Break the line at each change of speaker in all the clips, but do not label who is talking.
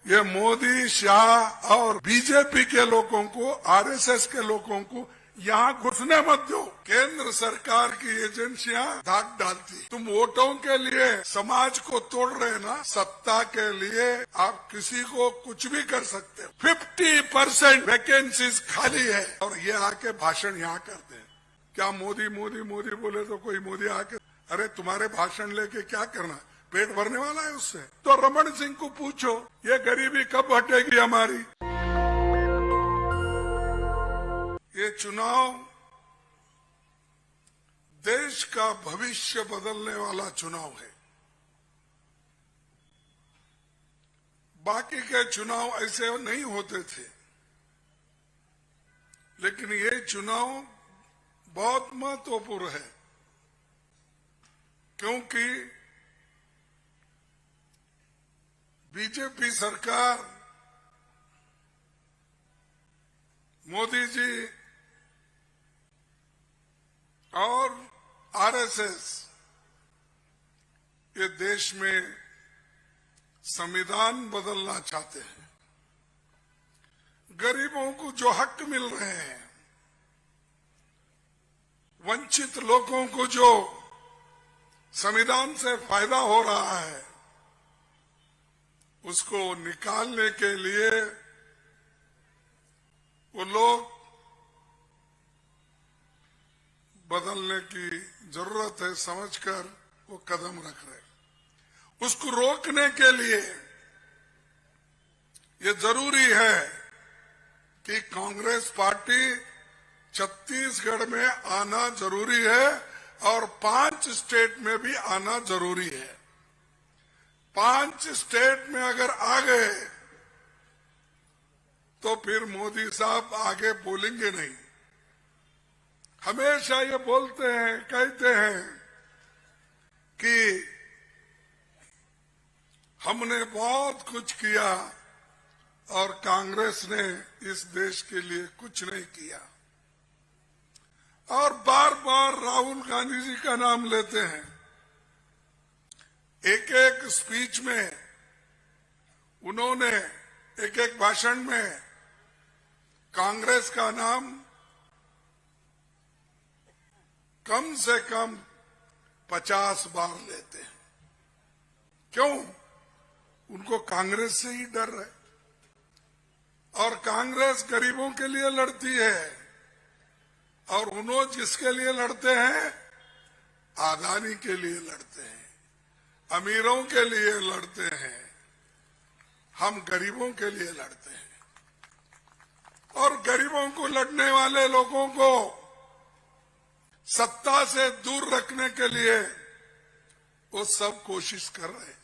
ये मोदी, शाह और बीजेपी के लोगों को, आरएसएस के लोगों को यहाँ घुसने मत दो। केंद्र सरकार की एजेंसियां धाक डालती। तुम वोटों के लिए समाज को तोड़ रहे ना, सत्ता के लिए आप किसी को कुछ भी कर सकते हो। 50% वैकेंसीज खाली है और ये आके भाषण यहाँ करते हैं। क्या मोदी मोदी मोदी बोले तो कोई मोदी आके, अरे तुम्हारे भाषण लेके क्या करना, पेट भरने वाला है उससे? तो रमन सिंह को पूछो ये गरीबी कब हटेगी हमारी। ये चुनाव देश का भविष्य बदलने वाला चुनाव है। बाकी के चुनाव ऐसे नहीं होते थे, लेकिन ये चुनाव बहुत महत्वपूर्ण है, क्योंकि बीजेपी सरकार, मोदी जी और आरएसएस ये देश में संविधान बदलना चाहते हैं। गरीबों को जो हक मिल रहे हैं, वंचित लोगों को जो संविधान से फायदा हो रहा है, उसको निकालने के लिए वो लोग बदलने की जरूरत है समझकर वो कदम रख रहे। उसको रोकने के लिए ये जरूरी है कि कांग्रेस पार्टी छत्तीसगढ़ में आना जरूरी है और 5 स्टेट में भी आना जरूरी है। 5 स्टेट में अगर आ गए तो फिर मोदी साहब आगे बोलेंगे नहीं। हमेशा ये बोलते हैं, कहते हैं कि हमने बहुत कुछ किया और कांग्रेस ने इस देश के लिए कुछ नहीं किया, और बार बार राहुल गांधी जी का नाम लेते हैं। एक एक स्पीच में उन्होंने, एक एक भाषण में कांग्रेस का नाम कम से कम 50 बार लेते हैं। क्यों? उनको कांग्रेस से ही डर है, और कांग्रेस गरीबों के लिए लड़ती है, और उन्होंने जिसके लिए लड़ते हैं, आदानी के लिए लड़ते हैं, अमीरों के लिए लड़ते हैं, हम गरीबों के लिए लड़ते हैं। और गरीबों को लड़ने वाले लोगों को सत्ता से दूर रखने के लिए वो सब कोशिश कर रहे हैं।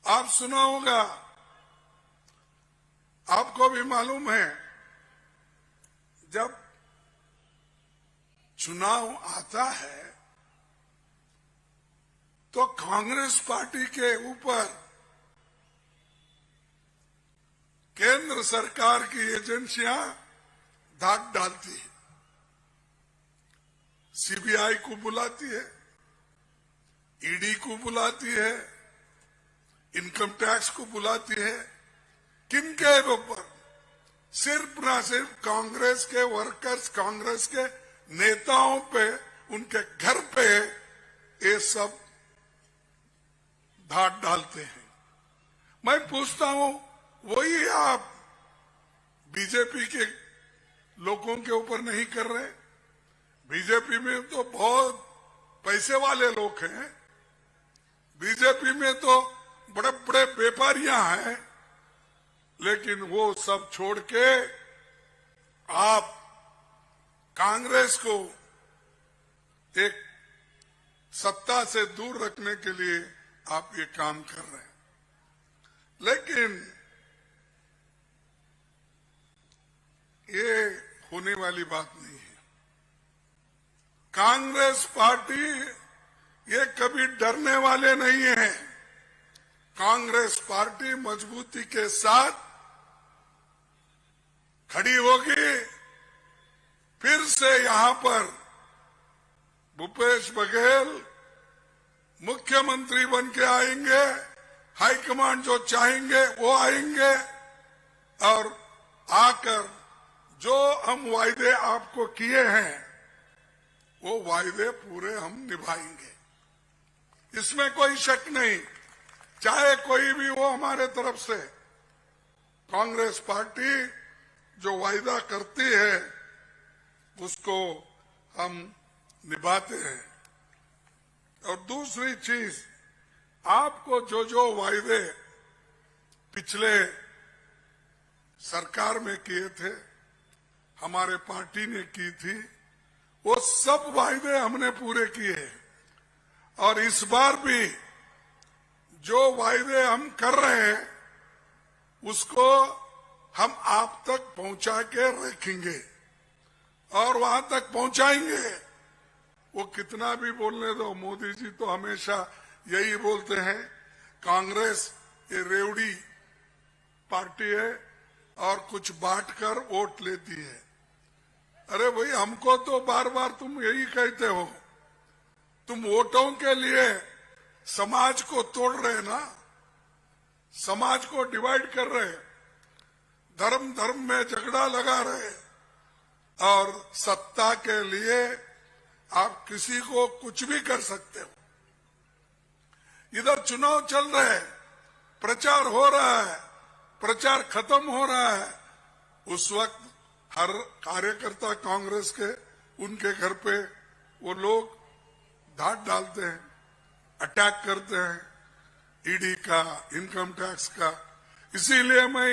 आप सुना होगा, आपको भी मालूम है, जब चुनाव आता है तो कांग्रेस पार्टी के ऊपर केंद्र सरकार की एजेंसियां धाक डालती है। सीबीआई को बुलाती है, ईडी को बुलाती है, इनकम टैक्स को बुलाती है। किनके ऊपर? सिर्फ ना सिर्फ कांग्रेस के वर्कर्स, कांग्रेस के नेताओं पे, उनके घर पे ये सब धाक डालते हैं। मैं पूछता हूं, वही आप बीजेपी के लोगों के ऊपर नहीं कर रहे? बीजेपी में तो बहुत पैसे वाले लोग हैं, बीजेपी में तो बड़े बड़े व्यापारियां हैं, लेकिन वो सब छोड़ के आप कांग्रेस को एक सत्ता से दूर रखने के लिए आप ये काम कर रहे हैं। लेकिन ये होने वाली बात नहीं है। कांग्रेस पार्टी ये कभी डरने वाले नहीं है। कांग्रेस पार्टी मजबूती के साथ खड़ी होगी। फिर से यहां पर भूपेश बघेल मुख्यमंत्री बन के आएंगे हाईकमांड जो चाहेंगे वो आएंगे और आकर जो हम वायदे आपको किए हैं वो वायदे पूरे हम निभाएंगे, इसमें कोई शक नहीं। चाहे कोई भी वो हमारे तरफ से कांग्रेस पार्टी जो वायदा करती है उसको हम निभाते हैं। और दूसरी चीज, आपको जो जो वायदे पिछले सरकार में किए थे, हमारे पार्टी ने की थी, वो सब वायदे हमने पूरे किए। और इस बार भी जो वायदे हम कर रहे हैं उसको हम आप तक पहुंचा के रखेंगे और वहां तक पहुंचाएंगे। वो कितना भी बोलने दो, मोदी जी तो हमेशा यही बोलते हैं कांग्रेस ये रेवड़ी पार्टी है और कुछ बांटकर वोट लेती है। अरे भाई, हमको तो बार बार तुम यही कहते हो, तुम वोटों के लिए समाज को तोड़ रहे ना, समाज को डिवाइड कर रहे, धर्म धर्म में झगड़ा लगा रहे और सत्ता के लिए आप किसी को कुछ भी कर सकते हो। इधर चुनाव चल रहे हैं, प्रचार हो रहा है, प्रचार खत्म हो रहा है, उस वक्त हर कार्यकर्ता कांग्रेस के उनके घर पे वो लोग धाड डालते हैं, अटैक करते हैं, ईडी का, इनकम टैक्स का। इसीलिए मैं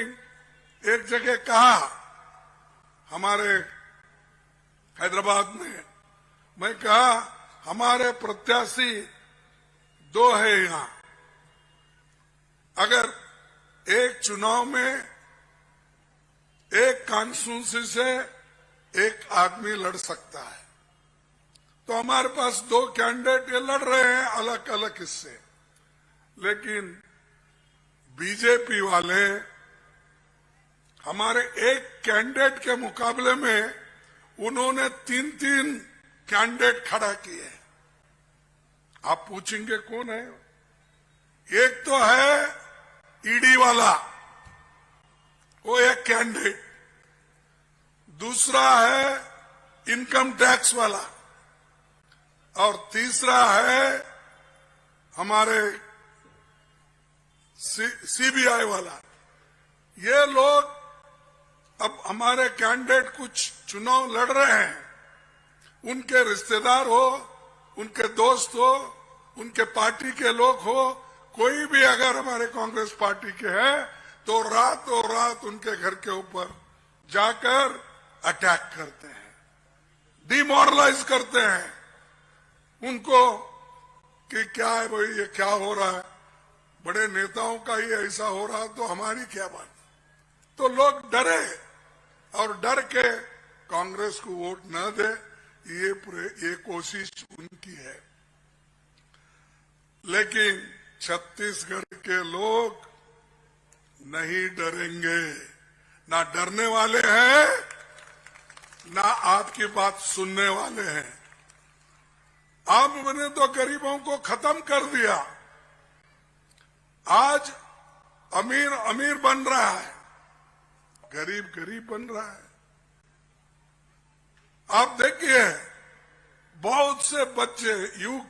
एक जगह कहा हमारे हैदराबाद में, मैं कहा हमारे प्रत्याशी दो है यहां, अगर एक चुनाव में एक कॉन्स्टिट्यूंसी से एक आदमी लड़ सकता है तो हमारे पास दो कैंडिडेट ये लड़ रहे हैं अलग अलग हिस्से, लेकिन बीजेपी वाले हमारे एक कैंडिडेट के मुकाबले में उन्होंने तीन तीन कैंडिडेट खड़ा किए। आप पूछेंगे कौन है? एक तो है ईडी वाला, वो एक कैंडिडेट, दूसरा है इनकम टैक्स वाला और तीसरा है हमारे सीबीआई वाला। ये लोग अब हमारे कैंडिडेट कुछ चुनाव लड़ रहे हैं, उनके रिश्तेदार हो, उनके दोस्त हो, उनके पार्टी के लोग हो, कोई भी अगर हमारे कांग्रेस पार्टी के है तो रातों रात उनके घर के ऊपर जाकर अटैक करते हैं, डिमोरलाइज करते हैं उनको कि क्या है भाई, ये क्या हो रहा है, बड़े नेताओं का ही ऐसा हो रहा तो हमारी क्या बात। तो लोग डरे और डर के कांग्रेस को वोट न दे, ये कोशिश उनकी है। लेकिन छत्तीसगढ़ के लोग नहीं डरेंगे, ना डरने वाले हैं ना आपकी बात सुनने वाले हैं। आपने तो गरीबों को खत्म कर दिया, आज अमीर अमीर बन रहा है, गरीब गरीब बन रहा है। आप देखिए बहुत से बच्चे, युग,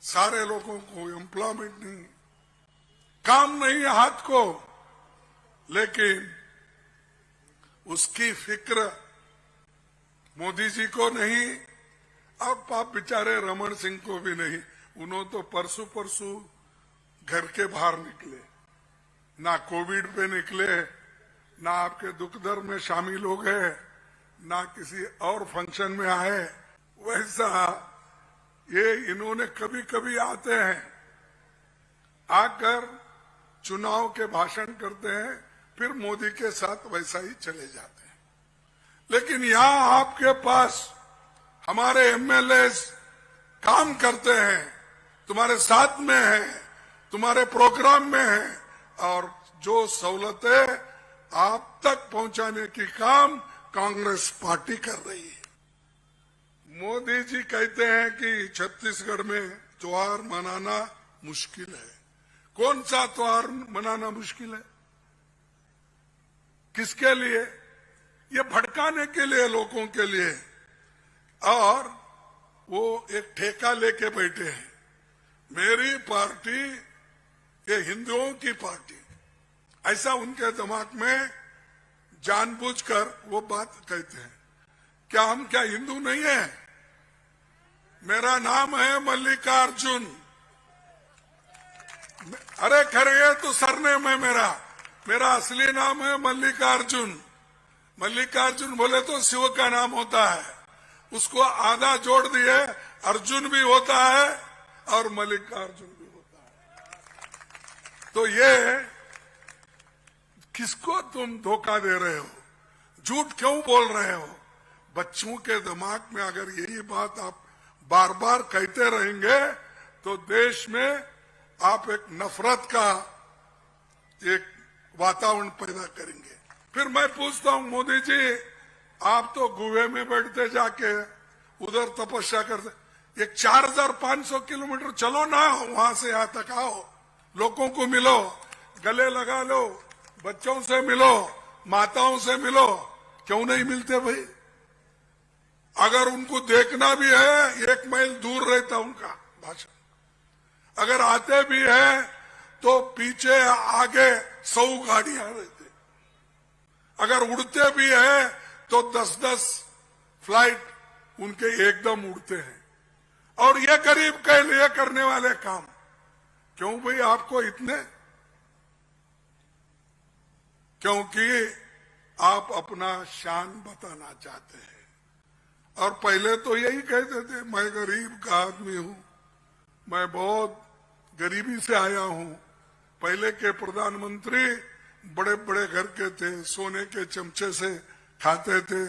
सारे लोगों को एम्प्लॉयमेंट नहीं, काम नहीं है हाथ को, लेकिन उसकी फिक्र मोदी जी को नहीं और पाप बेचारे रमन सिंह को भी नहीं। उन्होंने तो परसों घर के बाहर निकले, ना कोविड पे निकले, ना आपके दुख दर्द में शामिल हो गए, ना किसी और फंक्शन में आए। वैसा ये इन्होंने कभी कभी आते हैं, आकर चुनाव के भाषण करते हैं, फिर मोदी के साथ वैसा ही चले जाते हैं। लेकिन यहां आपके पास हमारे एमएलए काम करते हैं, तुम्हारे साथ में हैं, तुम्हारे प्रोग्राम में हैं, और जो सहूलतें आप तक पहुंचाने की काम कांग्रेस पार्टी कर रही है। मोदी जी कहते हैं कि छत्तीसगढ़ में त्योहार मनाना मुश्किल है, कौन सा त्योहार मनाना मुश्किल है? किसके लिए? ये भड़काने के लिए, लोगों के लिए। और वो एक ठेका लेके बैठे हैं, मेरी पार्टी ये हिंदुओं की पार्टी, ऐसा उनके दिमाग में जानबूझकर वो बात कहते हैं। क्या हम क्या हिंदू नहीं है? मेरा नाम है मल्लिकार्जुन। अरे खरे तो सरनेम है मेरा असली नाम है मल्लिकार्जुन। मल्लिकार्जुन बोले तो शिव का नाम होता है, उसको आधा जोड़ दिए, अर्जुन भी होता है और मल्लिकार्जुन भी होता है। तो ये किसको तुम धोखा दे रहे हो? झूठ क्यों बोल रहे हो? बच्चों के दिमाग में अगर यही बात आप बार बार कहते रहेंगे तो देश में आप एक नफरत का एक वातावरण पैदा करेंगे। फिर मैं पूछता हूं, मोदी जी आप तो गुहे में बैठते जाके उधर तपस्या करते, एक 4500 किलोमीटर चलो ना, वहां से यहां तक आओ, लोगों को मिलो, गले लगा लो, बच्चों से मिलो, माताओं से मिलो। क्यों नहीं मिलते भाई? अगर उनको देखना भी है 1 मील दूर रहता उनका भाषण। अगर आते भी है तो पीछे आगे 100 गाड़ियां रहती। अगर उड़ते भी है तो 10-10 फ्लाइट उनके एकदम उड़ते हैं। और ये गरीब के लिए करने वाले काम क्यों भाई आपको इतने? क्योंकि आप अपना शान बताना चाहते हैं। और पहले तो यही कहते थे, मैं गरीब का आदमी हूं, मैं बहुत गरीबी से आया हूं। पहले के प्रधानमंत्री बड़े बड़े घर के थे, सोने के चमचे से खाते थे,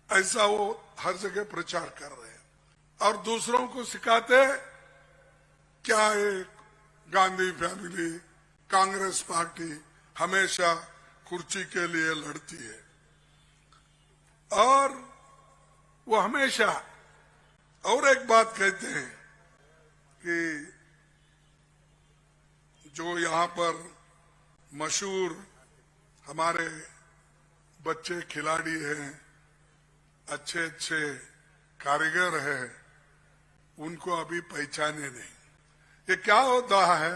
ऐसा वो हर जगह प्रचार कर रहे हैं। और दूसरों को सिखाते क्या एक गांधी फैमिली, कांग्रेस पार्टी हमेशा कुर्सी के लिए लड़ती है। और वो हमेशा और एक बात कहते हैं कि जो यहाँ पर मशहूर हमारे बच्चे खिलाड़ी हैं, अच्छे अच्छे कारीगर हैं, उनको अभी पहचाने नहीं। ये क्या होता है?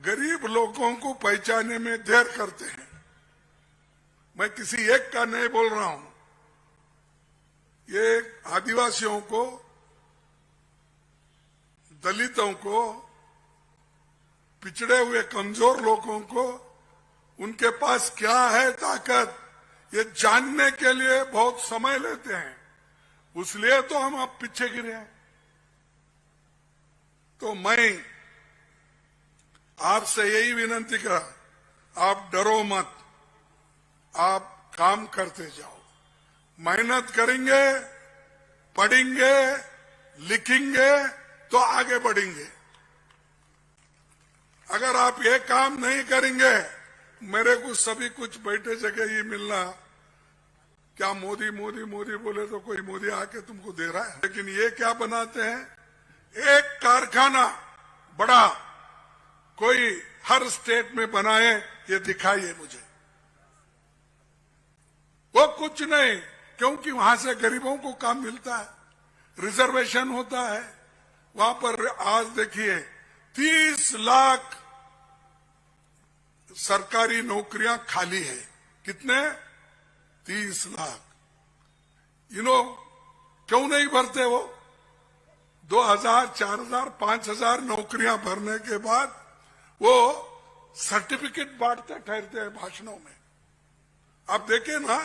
गरीब लोगों को पहचाने में देर करते हैं। मैं किसी एक का नहीं बोल रहा हूं, ये आदिवासियों को, दलितों को, पिछड़े हुए कमजोर लोगों को, उनके पास क्या है ताकत, ये जानने के लिए बहुत समय लेते हैं। उसलिए तो हम अब पीछे गिरे हैं। तो मैं आपसे यही विनती करा, आप डरो मत, आप काम करते जाओ, मेहनत करेंगे, पढ़ेंगे, लिखेंगे तो आगे बढ़ेंगे। अगर आप ये काम नहीं करेंगे, मेरे को सभी कुछ बैठे जगह ही मिलना, क्या मोदी मोदी मोदी बोले तो कोई मोदी आके तुमको दे रहा है। लेकिन ये क्या बनाते हैं? एक कारखाना बड़ा कोई हर स्टेट में बनाए, ये दिखाइए मुझे। वो कुछ नहीं, क्योंकि वहां से गरीबों को काम मिलता है, रिजर्वेशन होता है। वहां पर आज देखिए 30 लाख सरकारी नौकरियां खाली है। कितने? 30 लाख। क्यों नहीं भरते वो? 2000, 4000, 5000 नौकरियां भरने के बाद वो सर्टिफिकेट बांटते ठहरते हैं भाषणों में। आप देखिए ना,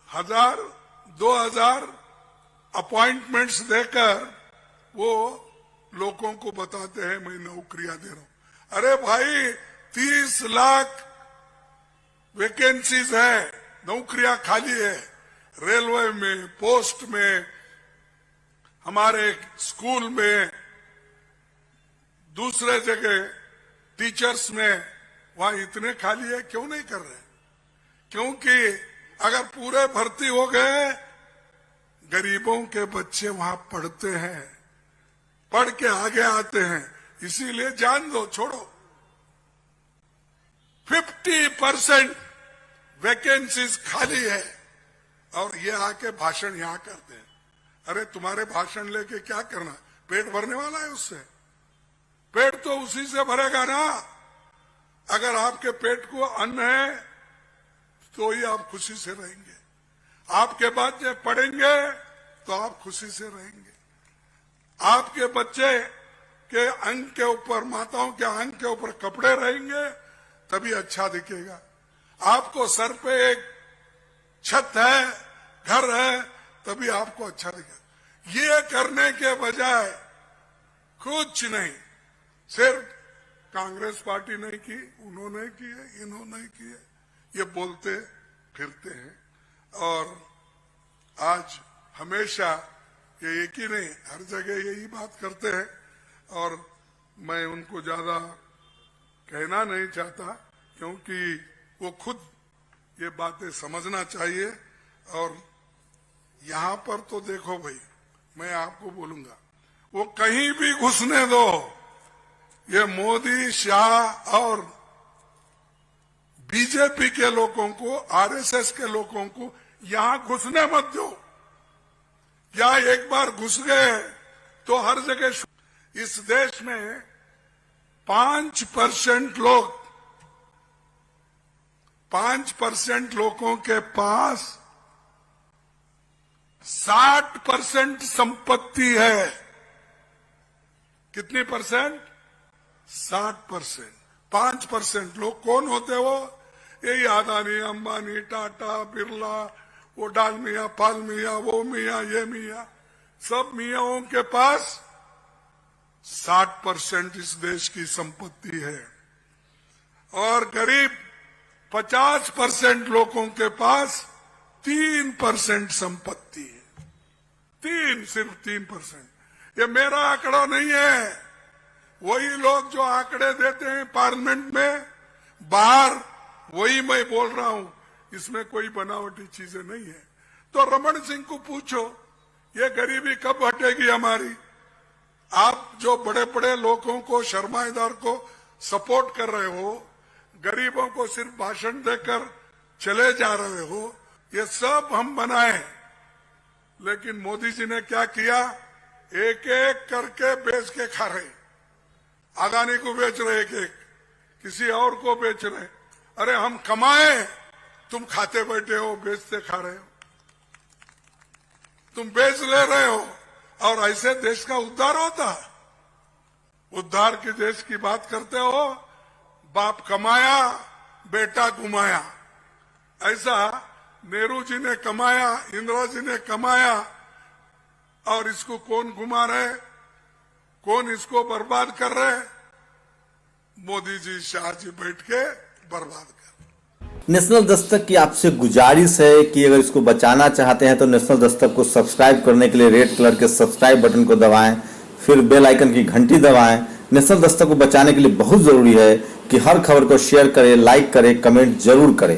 1000, 2000 अपॉइंटमेंट्स देकर वो लोगों को बताते हैं मैं नौकरियां दे रहा हूं। अरे भाई 30 लाख वैकेंसीज है, नौकरियां खाली है, रेलवे में, पोस्ट में, हमारे स्कूल में, दूसरे जगह टीचर्स में, वहां इतने खाली है। क्यों नहीं कर रहे? क्योंकि अगर पूरे भर्ती हो गए, गरीबों के बच्चे वहां पढ़ते हैं, पढ़ के आगे आते हैं, इसीलिए जान दो, छोड़ो। 50% वैकेंसीज खाली है और ये आके भाषण यहां करते हैं। अरे तुम्हारे भाषण लेके क्या करना, पेट भरने वाला है उससे? पेट तो उसी से भरेगा ना। अगर आपके पेट को अन्न है तो ही आप खुशी से रहेंगे। आपके बच्चे पढ़ेंगे तो आप खुशी से रहेंगे। आपके बच्चे के अंग के ऊपर, माताओं के अंग के ऊपर कपड़े रहेंगे तभी अच्छा दिखेगा। आपको सर पे एक छत है, घर है, तभी आपको अच्छा दिखेगा। ये करने के बजाय कुछ नहीं, सिर्फ कांग्रेस पार्टी नहीं की, उन्होंने किए, इन्होंने किए, ये बोलते फिरते हैं। और आज हमेशा ये एक ही नहीं, हर जगह यही बात करते हैं। और मैं उनको ज्यादा कहना नहीं चाहता, क्योंकि वो खुद ये बातें समझना चाहिए। और यहां पर तो देखो भाई, मैं आपको बोलूंगा, वो कहीं भी घुसने दो, ये मोदी, शाह और बीजेपी के लोगों को, आरएसएस के लोगों को यहां घुसने मत दो। या एक बार घुस गए तो हर जगह। इस देश में 5% लोग, 5% लोगों के पास 60% संपत्ति है। कितनी परसेंट? 60%। 5% लोग कौन होते वो? यही अदानी, अंबानी, टाटा, बिरला, वो डाल मियाँ, पाल मियाँ, वो मियाँ, ये मियाँ, सब मियाँओं के पास 60% इस देश की संपत्ति है। और करीब 50% लोगों के पास 3% संपत्ति है। सिर्फ 3%। ये मेरा आंकड़ा नहीं है, वही लोग जो आंकड़े देते हैं पार्लियामेंट में, बाहर, वही मैं बोल रहा हूं। इसमें कोई बनावटी चीजें नहीं है। तो रमन सिंह को पूछो, ये गरीबी कब हटेगी हमारी? आप जो बड़े बड़े लोगों को, शर्माईदार को सपोर्ट कर रहे हो, गरीबों को सिर्फ भाषण देकर चले जा रहे हो, ये सब हम बनाए। लेकिन मोदी जी ने क्या किया? एक एक करके बेच के खा रहे। अदानी को बेच रहे, एक एक, किसी और को बेच रहे। अरे हम कमाए, तुम खाते बैठे हो, बेचते खा रहे हो। तुम बेच ले रहे हो, और ऐसे देश का उद्धार होता? उद्धार के देश की बात करते हो? बाप कमाया, बेटा घुमाया। ऐसा नेहरू जी ने कमाया, इंदिरा जी ने कमाया, और इसको कौन घुमा रहे, कौन इसको बर्बाद कर रहे? मोदी जी, शाह जी बैठ के बर्बाद कर।
नेशनल दस्तक की आपसे गुजारिश है कि अगर इसको बचाना चाहते हैं तो नेशनल दस्तक को सब्सक्राइब करने के लिए रेड कलर के सब्सक्राइब बटन को दबाएं, फिर बेल आइकन की घंटी दबाएं। नेशनल दस्तक को बचाने के लिए बहुत जरूरी है कि हर खबर को शेयर करें, लाइक करें, कमेंट जरूर करें।